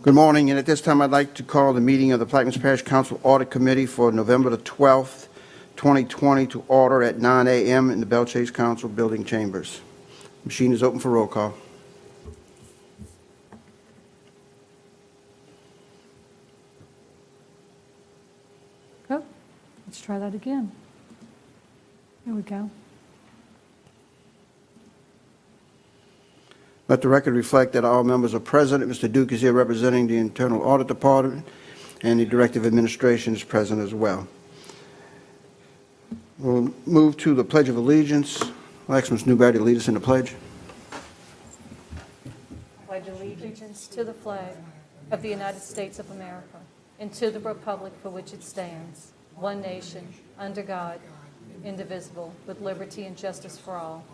Good morning, and at this time, I'd like to call the meeting of the Plaquemines Parish Council Audit Committee for November the 12th, 2020 to order at 9 a.m. in the Belle Chase Council Building Chambers. Machine is open for roll call. Oh, let's try that again. There we go. Let the record reflect that all members are present. Mr. Duke is here representing the Internal Audit Department, and the Director of Administration is present as well. We'll move to the Pledge of Allegiance. I'll ask Ms. Newberry to lead us in the pledge. Pledge allegiance to the flag of the United States of America and to the republic for which it stands, one nation, under God, indivisible, with liberty and justice for all.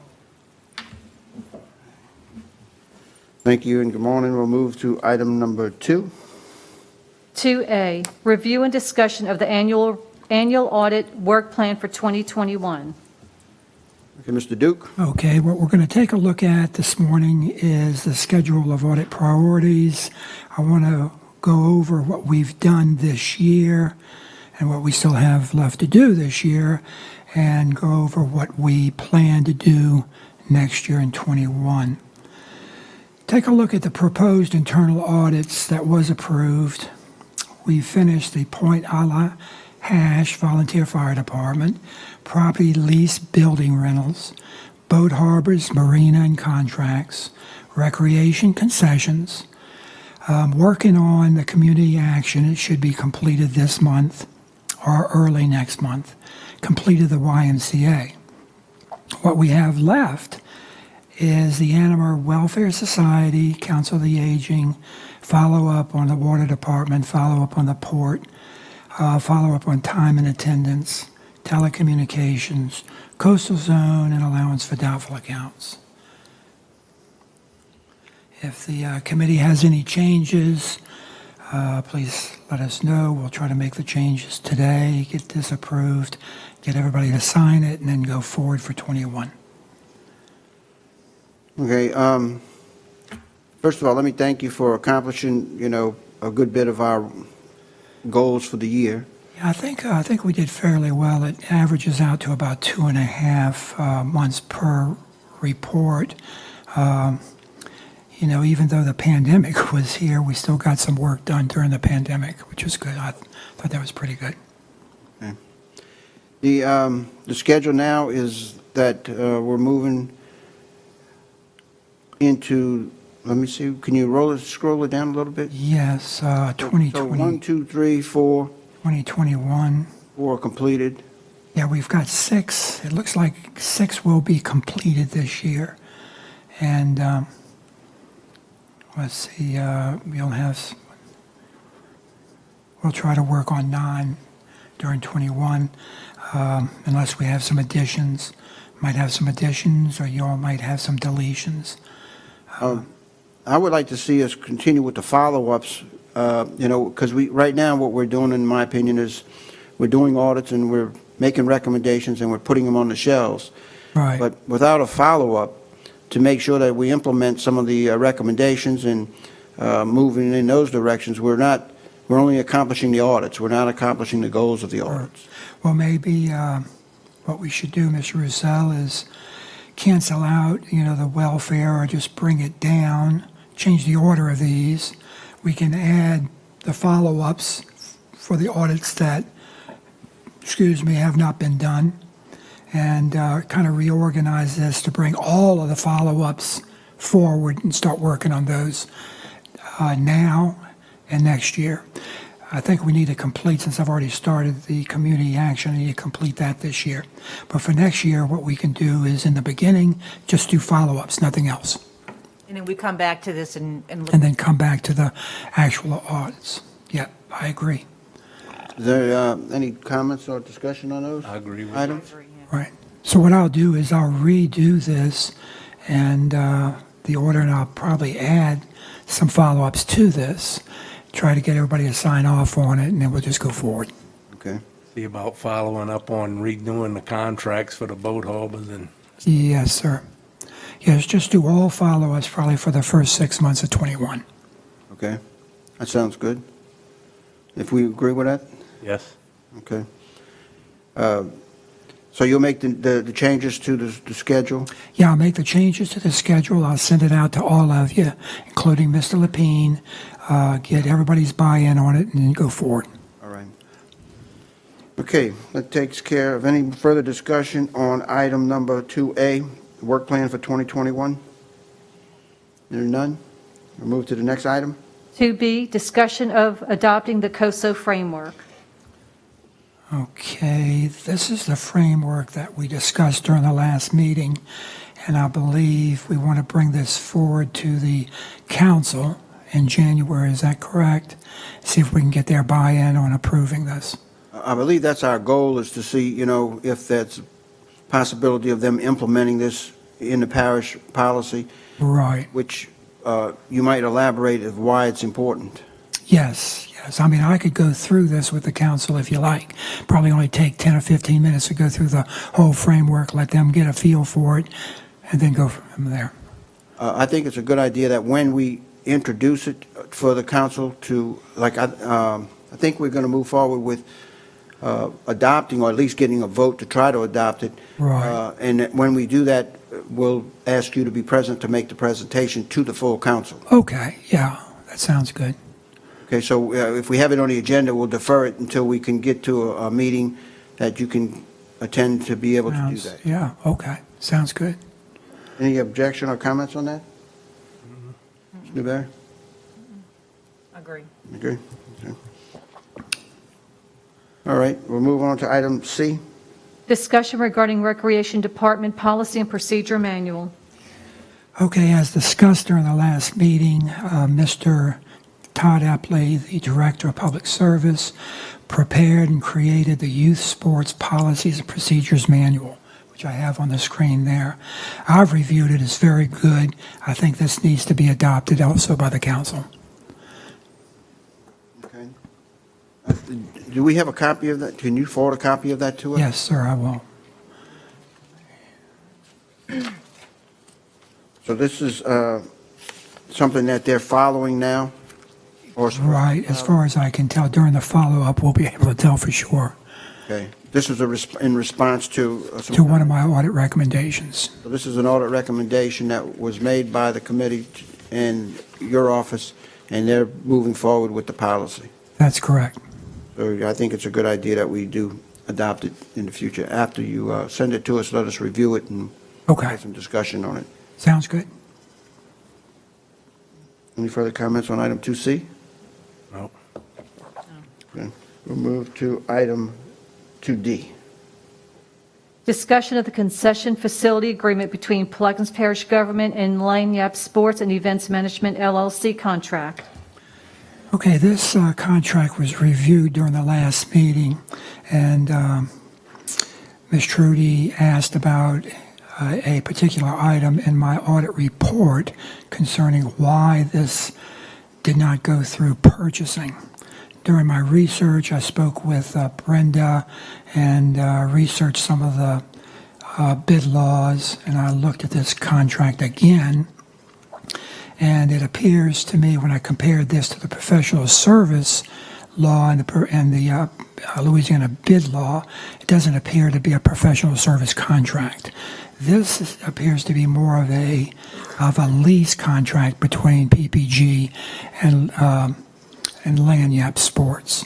Thank you, and good morning. We'll move to item number 2. 2A, review and discussion of the annual audit work plan for 2021. Okay, Mr. Duke. Okay, what we're going to take a look at this morning is the schedule of audit priorities. I want to go over what we've done this year and what we still have left to do this year, and go over what we plan to do next year in 21. Take a look at the proposed internal audits that was approved. We finished the Point a la Hash Volunteer Fire Department, property lease building rentals, boat harbors, marina and contracts, recreation concessions, working on the community action. It should be completed this month or early next month. Completed the YMCA. What we have left is the Animal Welfare Society, Council of the Aging, follow-up on the Water Department, follow-up on the Port, follow-up on time and attendance, telecommunications, Coastal Zone, and allowance for doubtful accounts. If the committee has any changes, please let us know. We'll try to make the changes today, get this approved, get everybody to sign it, and then go forward for 21. Okay, first of all, let me thank you for accomplishing, a good bit of our goals for the year. Yeah, I think we did fairly well. It averages out to about 2.5 months per report. Even though the pandemic was here, we still got some work done during the pandemic, which was good. I thought that was pretty good. Okay. The schedule now is that we're moving into, let me see, can you scroll it down a little bit? Yes, 2020. So 1, 2, 3, 4. 2021. 4 completed. Yeah, we've got 6. It looks like 6 will be completed this year. And let's see, we'll try to work on 9 during 21, unless we have some additions. Might have some additions, or you all might have some deletions. I would like to see us continue with the follow-ups, because right now what we're doing, in my opinion, is we're doing audits and we're making recommendations and we're putting them on the shelves. Right. But without a follow-up to make sure that we implement some of the recommendations and moving in those directions, we're only accomplishing the audits. We're not accomplishing the goals of the audits. Well, maybe what we should do, Mr. Roussel, is cancel out, the welfare, or just bring it down, change the order of these. We can add the follow-ups for the audits that, have not been done, and kind of reorganize this to bring all of the follow-ups forward and start working on those now and next year. I think we need to complete, since I've already started the community action, I need to complete that this year. But for next year, what we can do is, in the beginning, just do follow-ups, nothing else. And then we come back to this and look. And then come back to the actual audits. Yeah, I agree. Is there any comments or discussion on those I agree with items? Right. So what I'll do is I'll redo this and the order, and I'll probably add some follow-ups to this, try to get everybody to sign off on it, and then we'll just go forward. Okay. See about following up on redoing the contracts for the boat harbors and. Yes, sir. Yes, just do all follow-ups probably for the first 6 months of 21. Okay. That sounds good. If we agree with that? Yes. Okay. So you'll make the changes to the schedule? Yeah, I'll make the changes to the schedule. I'll send it out to all of you, including Mr. Lapine, get everybody's buy-in on it, and then go forward. All right. Okay, that takes care of any further discussion on item number 2A, work plan for 2021? There are none? We'll move to the next item. 2B, discussion of adopting the COSO framework. Okay, this is the framework that we discussed during the last meeting, and I believe we want to bring this forward to the council in January. Is that correct? See if we can get their buy-in on approving this. I believe that's our goal, is to see, if that's a possibility of them implementing this in the parish policy, Right. which you might elaborate of why it's important. Yes. I mean, I could go through this with the council if you like. Probably only take 10 or 15 minutes to go through the whole framework, let them get a feel for it, and then go from there. I think it's a good idea that when we introduce it for the council to, I think we're going to move forward with adopting, or at least getting a vote to try to adopt it. Right. And that when we do that, we'll ask you to be present to make the presentation to the full council. Okay, yeah, that sounds good. Okay, so if we have it on the agenda, we'll defer it until we can get to a meeting that you can attend to be able to do that. Yeah, okay, sounds good. Any objection or comments on that? Mr. Newberry? Agree. Agree? Okay. All right, we'll move on to item C. Discussion regarding Recreation Department Policy and Procedure Manual. Okay, as discussed during the last meeting, Mr. Todd Epley, the Director of Public Service, prepared and created the Youth Sports Policies and Procedures Manual, which I have on the screen there. I've reviewed it. It's very good. I think this needs to be adopted also by the council. Okay. Do we have a copy of that? Can you forward a copy of that to us? Yes, sir, I will. So this is something that they're following now? Or Right, as far as I can tell, during the follow-up, we'll be able to tell for sure. Okay. This is in response to... To one of my audit recommendations. So this is an audit recommendation that was made by the committee and your office, and they're moving forward with the policy. That's correct. So I think it's a good idea that we do adopt it in the future. After you send it to us, let us review it and Okay, have some discussion on it. sounds good. Any further comments on item 2C? No. Okay. We'll move to item 2D. Discussion of the concession facility agreement between Pluggins Parish Government and Lanyap Sports and Events Management LLC contract. Okay, this contract was reviewed during the last meeting, and Ms. Trudy asked about a particular item in my audit report concerning why this did not go through purchasing. During my research, I spoke with Brenda and researched some of the bid laws, and I looked at this contract again. And it appears to me, when I compared this to the professional service law and the Louisiana bid law, it doesn't appear to be a professional service contract. This appears to be more of a lease contract between PPG and Lanyap Sports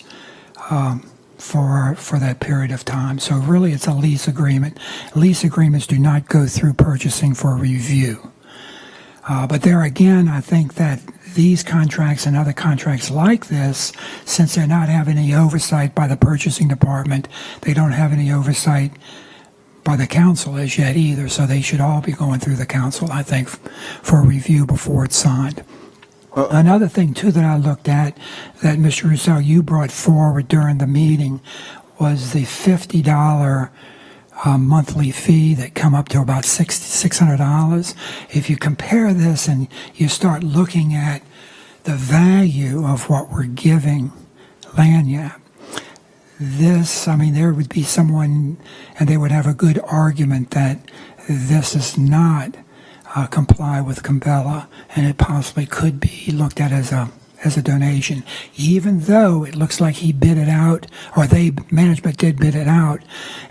for that period of time. So really, it's a lease agreement. Lease agreements do not go through purchasing for review. But there again, I think that these contracts and other contracts like this, since they're not having any oversight by the purchasing department, they don't have any oversight by the council as yet either, so they should all be going through the council, I think, for review before it's signed. Another thing, too, that I looked at that, Mr. Rousseau, you brought forward during the meeting was the $50 monthly fee that come up to about $600. If you compare this and you start looking at the value of what we're giving Lanyap, this, I mean, there would be someone, and they would have a good argument that this does not comply with Cumbella, and it possibly could be looked at as a as a donation, even though it looks like he bid it out, or management did bid it out,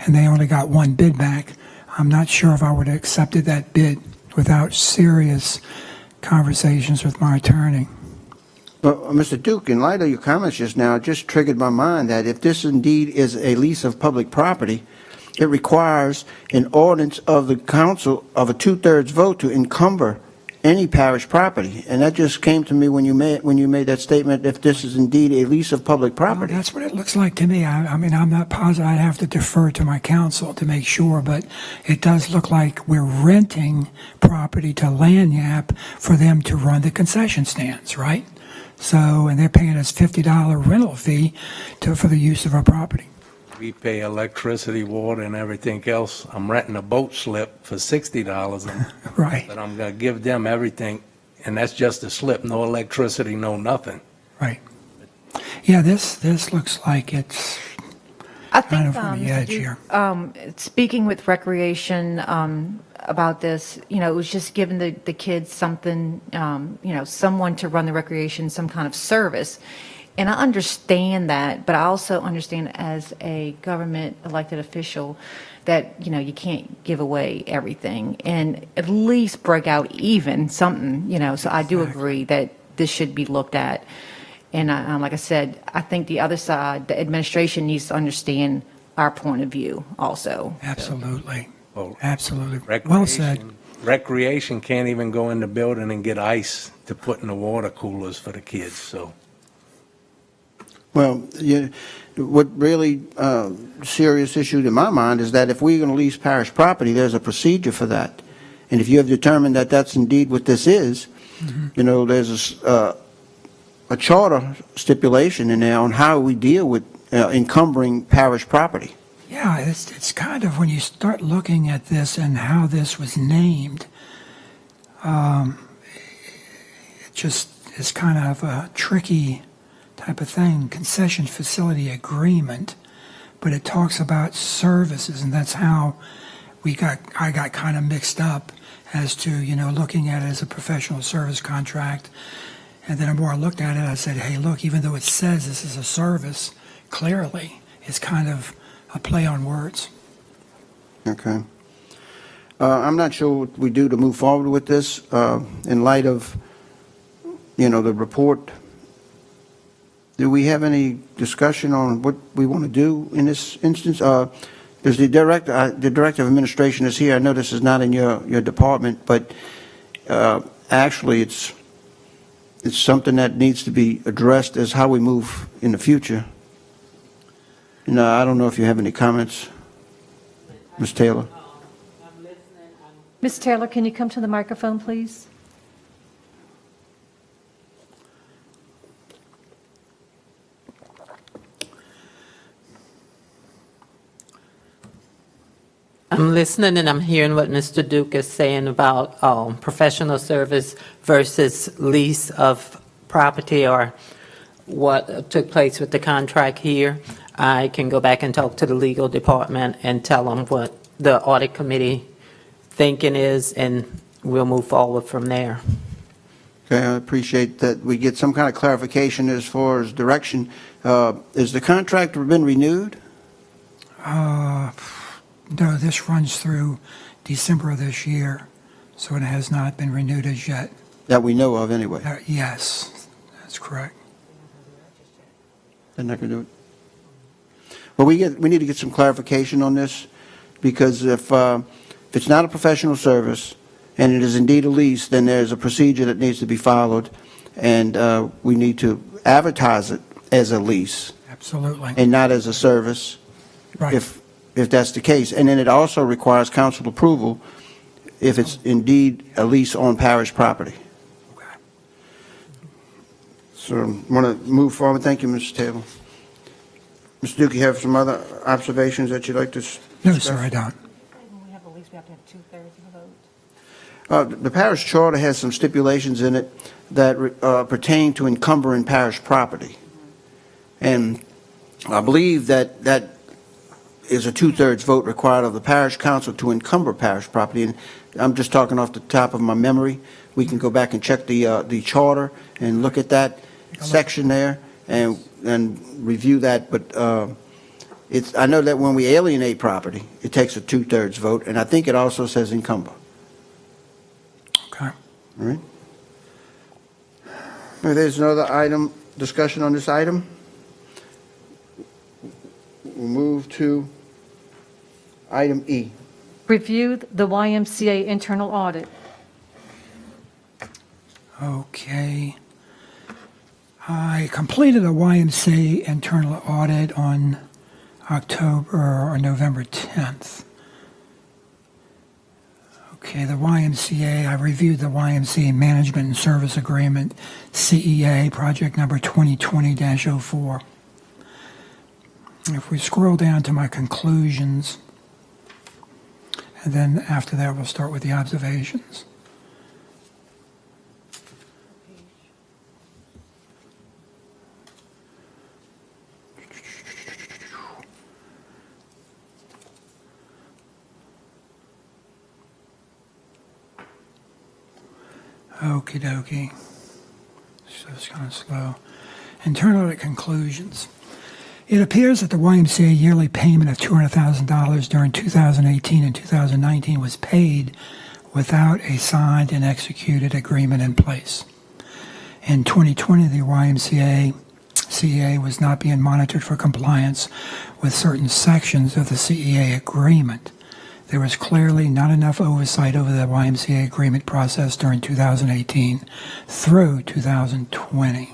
and they only got one bid back. I'm not sure if I would have accepted that bid without serious conversations with my attorney. But, Mr. Duke, in light of your comments just now, it just triggered my mind that if this indeed is a lease of public property, it requires an ordinance of the council of a two-thirds vote to encumber any parish property. And that just came to me when you made that statement, if this is indeed a lease of public Well, property. that's what it looks like to me. I mean, I'm not positive. I'd have to defer to my counsel to make sure, but it does look like we're renting property to Lanyap for them to run the concession stands, right? So, and they're paying us $50 rental fee for the use of our property. We pay electricity, water, and everything else. I'm renting a boat slip for $60, Right, but I'm gonna give them everything, and that's just a slip, no electricity, no nothing. right. Yeah, this looks like it's I kind think, of on the edge here. speaking with recreation about this, it was just giving the kids something, someone to run the recreation, some kind of service. And I understand that, but I also understand as a government elected official that, you can't give away everything and at least break out even something, so I do agree that this should be looked at. And like I said, I think the other side, the administration needs to understand our point of view also. Absolutely, Well, absolutely. Well said. Recreation can't even go in the building and get ice to put in the water coolers for the kids, so. Well, what really serious issue to my mind is that if we're going to lease parish property, there's a procedure for that. And if you have determined that that's indeed what this is, there's a charter stipulation in there on how we deal with encumbering parish property. Yeah, it's kind of, when you start looking at this and how this was named, it just is kind of a tricky type of thing, concession facility agreement, but it talks about services, and that's how I got kind of mixed up as to, looking at it as a professional service contract. And then the more I looked at it, I said, hey, look, even though it says this is a service, clearly it's kind of a play on words. Okay. I'm not sure what we do to move forward with this in light of, the report. Do we have any discussion on what we want to do in this instance? There's the director of administration is here. I know this is not in your department, but actually it's something that needs to be addressed as how we move in the future. I don't know if you have any comments, Ms. Taylor. Ms. Taylor, can you come to the microphone, please? I'm listening and I'm hearing what Mr. Duke is saying about professional service versus lease of property, or what took place with the contract here. I can go back and talk to the legal department and tell them what the audit committee thinking is, and we'll move forward from there. Okay, I appreciate that we get some kind of clarification as far as direction. Has the contract been renewed? No, this runs through December of this year, so it has not been renewed as yet. That we know of, anyway. Yes, that's correct. They're not going to do it. Well, we need to get some clarification on this, because if it's not a professional service and it is indeed a lease, then there's a procedure that needs to be followed, and we need to advertise it as a lease Absolutely. and not as a service. Right. If that's the case. And then it also requires council approval if it's indeed a lease on parish property. Okay. So I want to move forward. Thank you, Mr. Taylor. Mr. Duke, you have some other observations that you'd like to No, discuss? sir, I don't. When we have a lease, we have to have two-thirds of the vote. The parish charter has some stipulations in it that pertain to encumbering parish property. And I believe that is a two-thirds vote required of the parish council to encumber parish property. And I'm just talking off the top of my memory. We can go back and check the charter and look at that. section there and review that, but I know that when we alienate property, it takes a 2/3 vote, and I think it also says encumber. Okay. All right? There's another item, discussion on this item. We'll move to item E. Review the YMCA internal audit. Okay. I completed a YMCA internal audit on November 10th. Okay, the YMCA, I reviewed the YMCA Management and Service Agreement, CEA, project number 2020-04. If we scroll down to my conclusions, and then after that we'll start with the observations. Okie dokie. So it's kind of slow. Internal audit conclusions. It appears that the YMCA yearly payment of $200,000 during 2018 and 2019 was paid without a signed and executed agreement in place. In 2020, the YMCA CEA was not being monitored for compliance with certain sections of the CEA agreement. There was clearly not enough oversight over the YMCA agreement process during 2018 through 2020.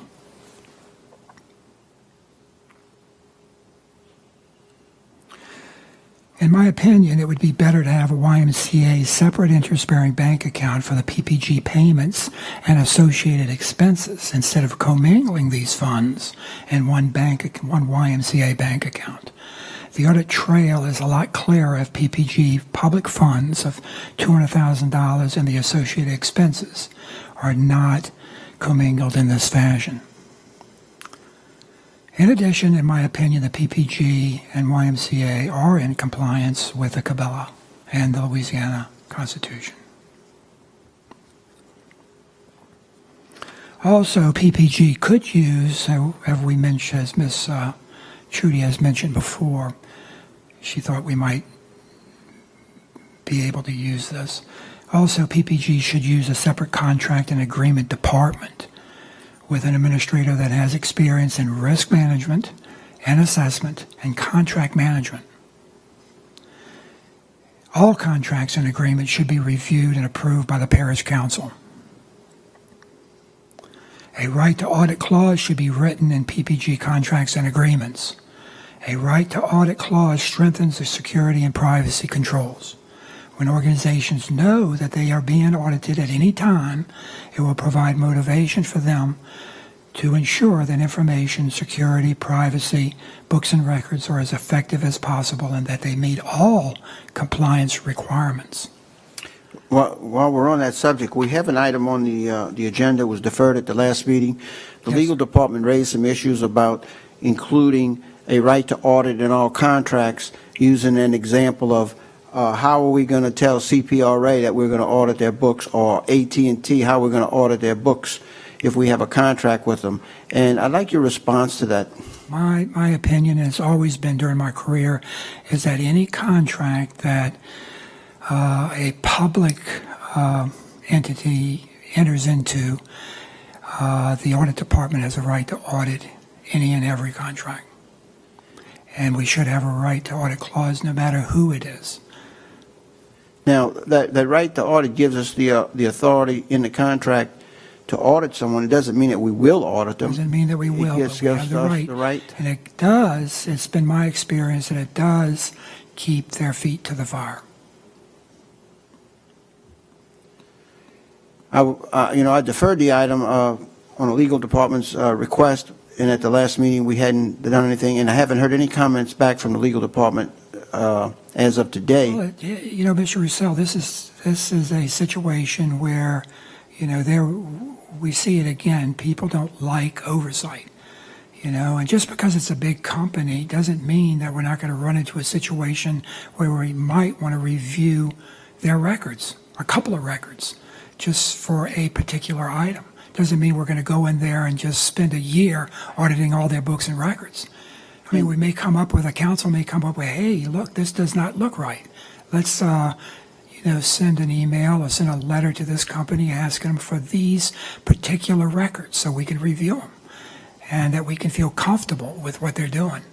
In my opinion, it would be better to have a YMCA separate interest-bearing bank account for the PPG payments and associated expenses instead of commingling these funds in one YMCA bank account. The audit trail is a lot clearer if PPG public funds of $200,000 and the associated expenses are not commingled in this fashion. In addition, in my opinion, the PPG and YMCA are in compliance with the Cabela and the Louisiana Constitution. Also, PPG could use, as we mentioned, as Ms. Trudy has mentioned before, she thought we might be able to use this. Also, PPG should use a separate contract and agreement department with an administrator that has experience in risk management and assessment and contract management. All contracts and agreements should be reviewed and approved by the Parish Council. A right to audit clause should be written in PPG contracts and agreements. A right to audit clause strengthens the security and privacy controls. When organizations know that they are being audited at any time, it will provide motivation for them to ensure that information, security, privacy, books and records are as effective as possible and that they meet all compliance requirements. While we're on that subject, we have an item on the agenda. It was deferred at the last meeting. The legal department raised some issues about including a right to audit in all contracts, using an example of how are we going to tell CPRA that we're going to audit their books, or AT&T how we're going to audit their books if we have a contract with them. And I'd like your response to that. My opinion has always been during my career is that any contract that a public entity enters into, the audit department has a right to audit any and every contract. And we should have a right to audit clause no matter who it is. Now, that right to audit gives us the authority in the contract to audit someone. It doesn't mean that we will audit them. Doesn't mean that we will, It but gives we us have the right. right. And it does, it's been my experience that it does keep their feet to the fire. I deferred the item on the legal department's request, and at the last meeting we hadn't done anything, and I haven't heard any comments back from the legal department as of today. Well, Mr. Roussel, this is a situation where, we see it again. People don't like oversight, and just because it's a big company doesn't mean that we're not going to run into a situation where we might want to review their records, a couple of records, just for a particular item, doesn't mean we're going to go in there and just spend a year auditing all their books and records. I mean, the council may come up with, hey, look, this does not look right. Let's, send an email or send a letter to this company asking them for these particular records so we can review them and that we can feel comfortable with what they're doing.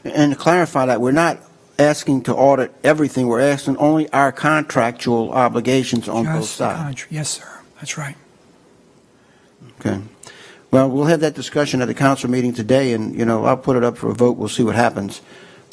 And to clarify that, we're not asking to audit everything. We're asking only our contractual obligations on both Just the sides. Yes, sir. That's right. Okay. Well, we'll have that discussion at the council meeting today, and, I'll put it up for a vote. We'll see what happens.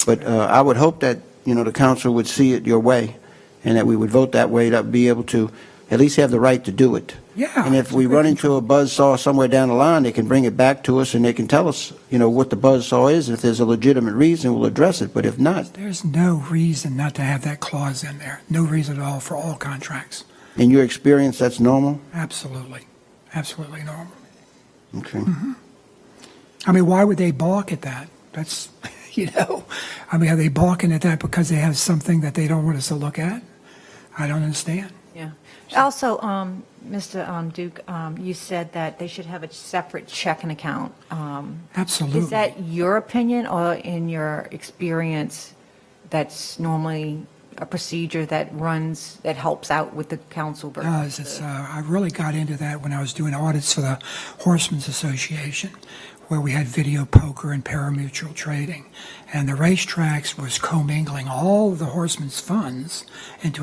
But I would hope that, the council would see it your way, and that we would vote that way to be able to at least have the right to do it. Yeah. And if we run into a buzzsaw somewhere down the line, they can bring it back to us, and they can tell us, what the buzzsaw is. If there's a legitimate reason, we'll address it. But if not, There's no reason not to have that clause in there. No reason at all for all contracts. in your experience, that's normal? Absolutely. Absolutely normal. Okay. I mean, why would they balk at that? That's, I mean, are they balking at that because they have something that they don't want us to look at? I don't understand. Yeah. Also, Mr. Duke, you said that they should have a separate checking account. Absolutely. Is that your opinion, or in your experience, that's normally a procedure that helps out with the council? Does. I really got into that when I was doing audits for the Horsemen's Association, where we had video poker and parimutuel trading, and the racetracks was commingling all of the horsemen's funds into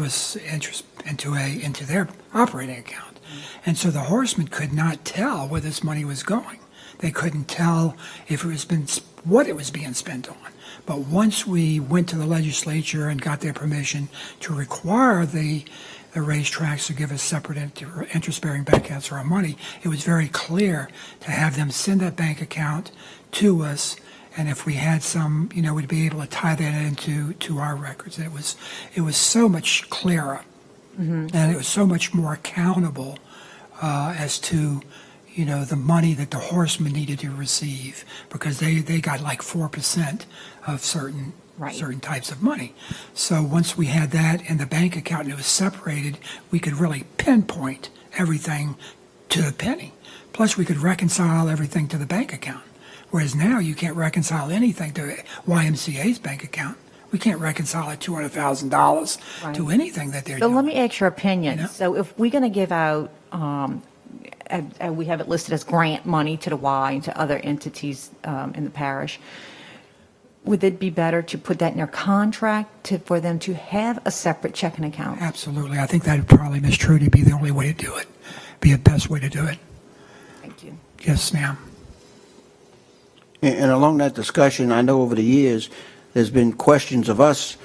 their operating account, and so the horsemen could not tell where this money was going. They couldn't tell if it was what it was being spent on. But once we went to the legislature and got their permission to require the racetracks to give us separate interest-bearing bank accounts for our money, it was very clear to have them send that bank account to us, and if we had some, we'd be able to tie that into our records. And it was so much clearer, and it was so much more accountable as to the money that the horsemen needed to receive, because they got like 4% of certain types of money. So once we had that in the bank account and it was separated, we could really pinpoint everything to the penny. Plus, we could reconcile everything to the bank account. Whereas now you can't reconcile anything to YMCA's bank account. We can't reconcile that $200,000 to anything that they're So doing. let me ask your opinion. You know? So if we're going to give out, we have it listed as grant money to the Y and to other entities in the parish, would it be better to put that in their contract for them to have a separate checking account? Absolutely. I think that would probably, Ms. Trudy, be the only way to do it, be the best way to do it. Thank you. Yes, ma'am. And along that discussion, I know over the years, there's been questions of us,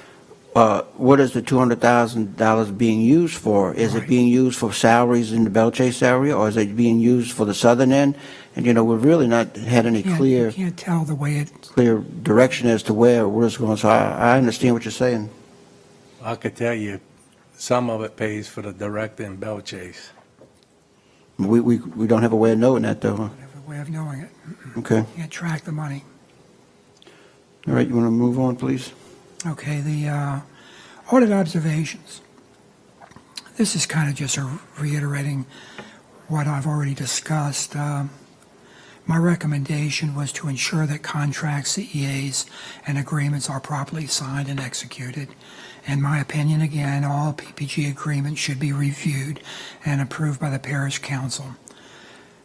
what is the $200,000 being used for? Is it Right. being used for salaries in the Bellchase area, or is it being used for the southern end? And, we've really not had any You can't tell the way it. clear direction as to where it's going. So I understand what you're saying. I could tell you, some of it pays for the director in Bellchase. We don't have a way of knowing that, though. Huh? Have a way of knowing it. Okay. Can't track the money. All right, you want to move on, please? Okay, the audit observations. This is kind of just reiterating what I've already discussed. My recommendation was to ensure that contracts, CEAs, and agreements are properly signed and executed. In my opinion, again, all PPG agreements should be reviewed and approved by the parish council.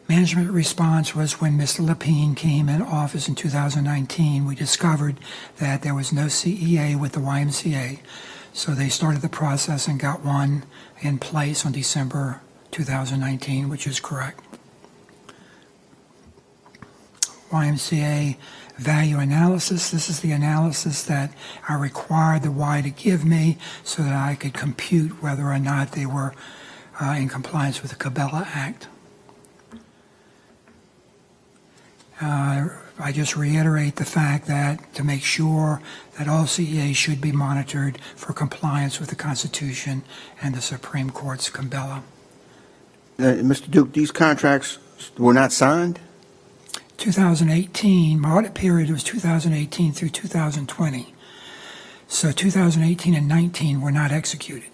Management response was when Mr. Lapine came in office in 2019, we discovered that there was no CEA with the YMCA, so they started the process and got one in place on December 2019, which is correct. YMCA value analysis. This is the analysis that I required the Y to give me so that I could compute whether or not they were in compliance with the Cabela Act. I just reiterate the fact that to make sure that all CEAs should be monitored for compliance with the Constitution and the Supreme Court's Cabela. Mr. Duke, these contracts were not signed? 2018, my audit period was 2018 through 2020. So 2018 and 19 were not executed.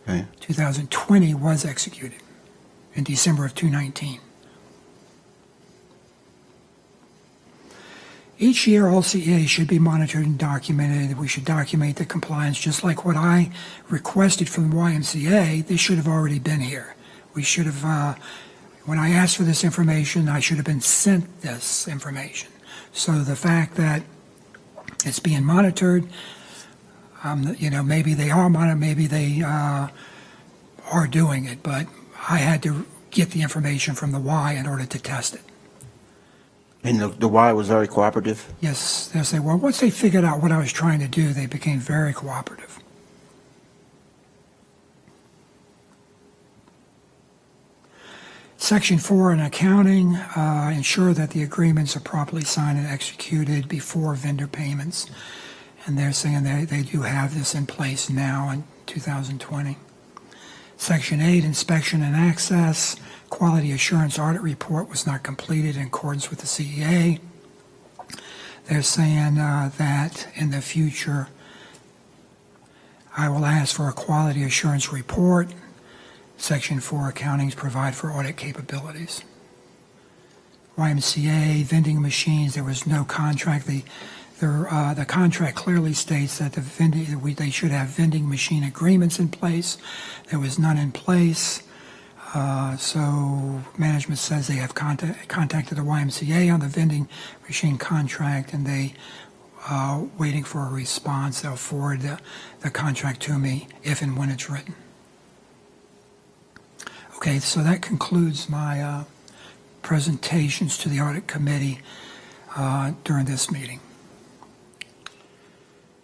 Okay. 2020 was executed in December of 2019. Each year, all CEAs should be monitored and documented. We should document the compliance, just like what I requested from the YMCA. This should have already been here. We should have, when I asked for this information, I should have been sent this information. So the fact that it's being monitored, maybe they are monitored, maybe they are doing it, but I had to get the information from the Y in order to test it. And the Y was very cooperative? Yes, they were. Once they figured out what I was trying to do, they became very cooperative. Section 4 in accounting, ensure that the agreements are properly signed and executed before vendor payments. And they're saying they do have this in place now in 2020. Section 8, inspection and access. Quality assurance audit report was not completed in accordance with the CEA. They're saying that in the future, I will ask for a quality assurance report. Section 4, accountings provide for audit capabilities. YMCA, vending machines, there was no contract. The contract clearly states that they should have vending machine agreements in place. There was none in place. So management says they have contacted the YMCA on the vending machine contract, and they waiting for a response. They'll forward the contract to me if and when it's written. Okay, so that concludes my presentations to the audit committee during this meeting.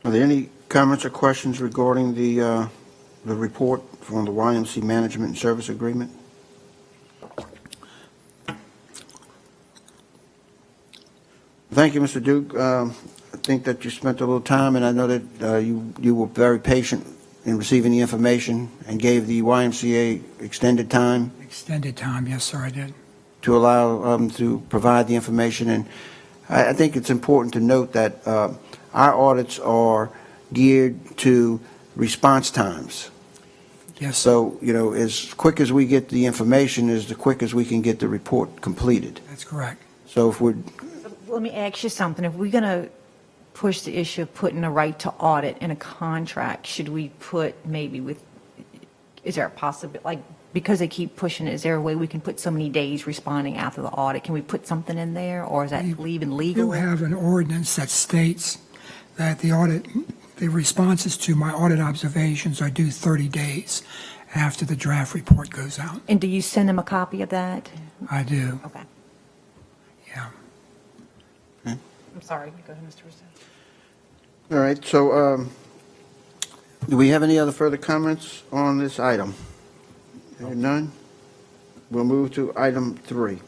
Are there any comments or questions regarding the report from the YMC Management and Service Agreement? Thank you, Mr. Duke. I think that you spent a little time, and I know that you were very patient in receiving the information and gave the YMCA extended time. Extended time, yes, sir, I did. To allow to provide the information. And I think it's important to note that our audits are geared to response times. Yes. So, as quick as we get the information is the quick as we can get the report completed. That's correct. So if we're, Let me ask you something. If we're going to push the issue of putting a right to audit in a contract, should we put maybe is there a possibility, because they keep pushing it, is there a way we can put so many days responding after the audit? Can we put something in there, or is that leaving legal? You have an ordinance that states that the responses to my audit observations are due 30 days after the draft report goes out. And do you send them a copy of that? I do, Okay. yeah. I'm sorry. Go ahead, Mr. Russo. all right, so do we have any other further comments on this item? Hearing none? We'll move to item 3.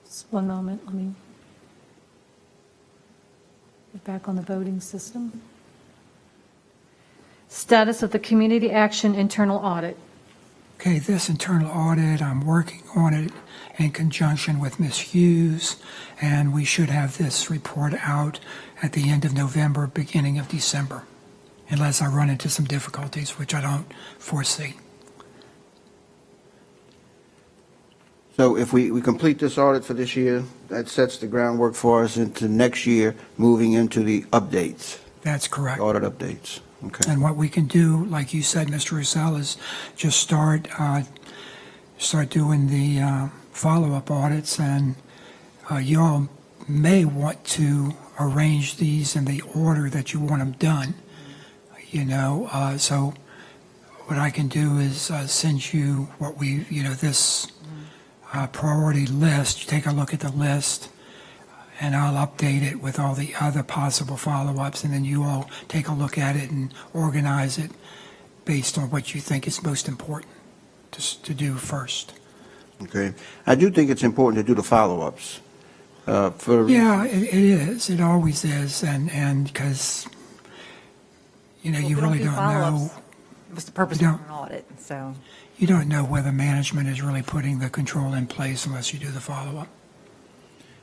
Just one moment, let me get back on the voting system. Status of the Community Action Internal Audit. Okay, this internal audit, I'm working on it in conjunction with Ms. Hughes, and we should have this report out at the end of November, beginning of December, unless I run into some difficulties, which I don't foresee. So if we complete this audit for this year, that sets the groundwork for us into next year, moving into the updates, That's correct. audit updates. Okay. And what we can do, like you said, Mr. Roussel, is just start doing the follow-up audits, and you all may want to arrange these in the order that you want them done. So what I can do is send you what this priority list. You take a look at the list, and I'll update it with all the other possible follow-ups, and then you all take a look at it and organize it based on what you think is most important to do first. Okay. I do think it's important to do the follow-ups. Yeah, it is. It always is, and because you really don't know. What's the purpose You of don't- an audit? So You don't know whether management is really putting the control in place unless you do the follow-up.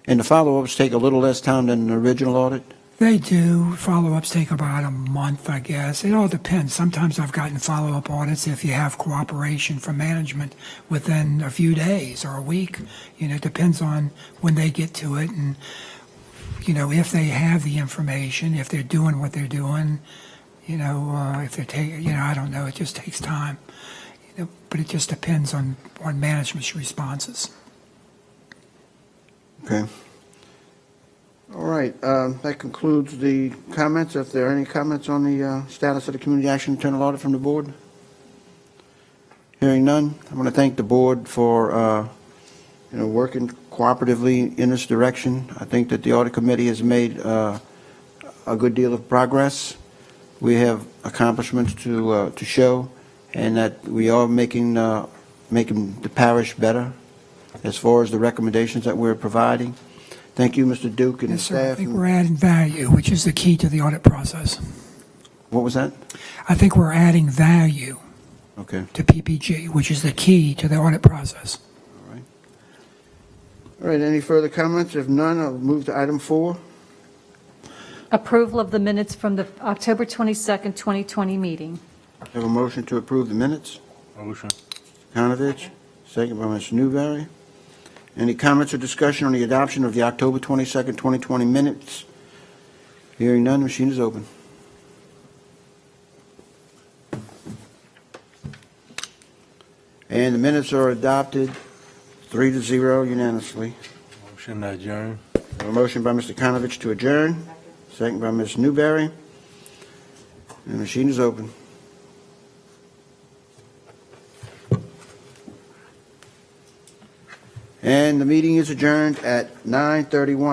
And the follow-ups take a little less time than the original audit? They do. Follow-ups take about a month, I guess. It all depends. Sometimes I've gotten follow-up audits if you have cooperation from management within a few days or a week. It depends on when they get to it and, if they have the information, if they're doing what they're doing, if they're taking, I don't know. It just takes time. But it just depends on management's responses. Okay. All right, that concludes the comments. If there are any comments on the status of the community action internal audit from the board? Hearing none, I want to thank the board for, working cooperatively in this direction. I think that the audit committee has made a good deal of progress. We have accomplishments to show, and that we are making the parish better as far as the recommendations that we're providing. Thank you, Mr. Duke and the Yes, sir. I staff. think we're adding value, which is the key to the audit process. What was that? I think we're adding value Okay. to PPG, which is the key to the audit process. All right, any further comments? If none, I'll move to item 4. Approval of the minutes from the October 22nd, 2020 meeting. Have a motion to approve the minutes. Motion. Kanovich, second by Mr. Newberry. Any comments or discussion on the adoption of the October 22nd, 2020 minutes? Hearing none, machine is open. And the minutes are adopted 3-0 unanimously. Motion to adjourn. A motion by Mr. Kanovich to adjourn, second by Ms. Newberry. And the machine is open. And the meeting is adjourned at 9:31.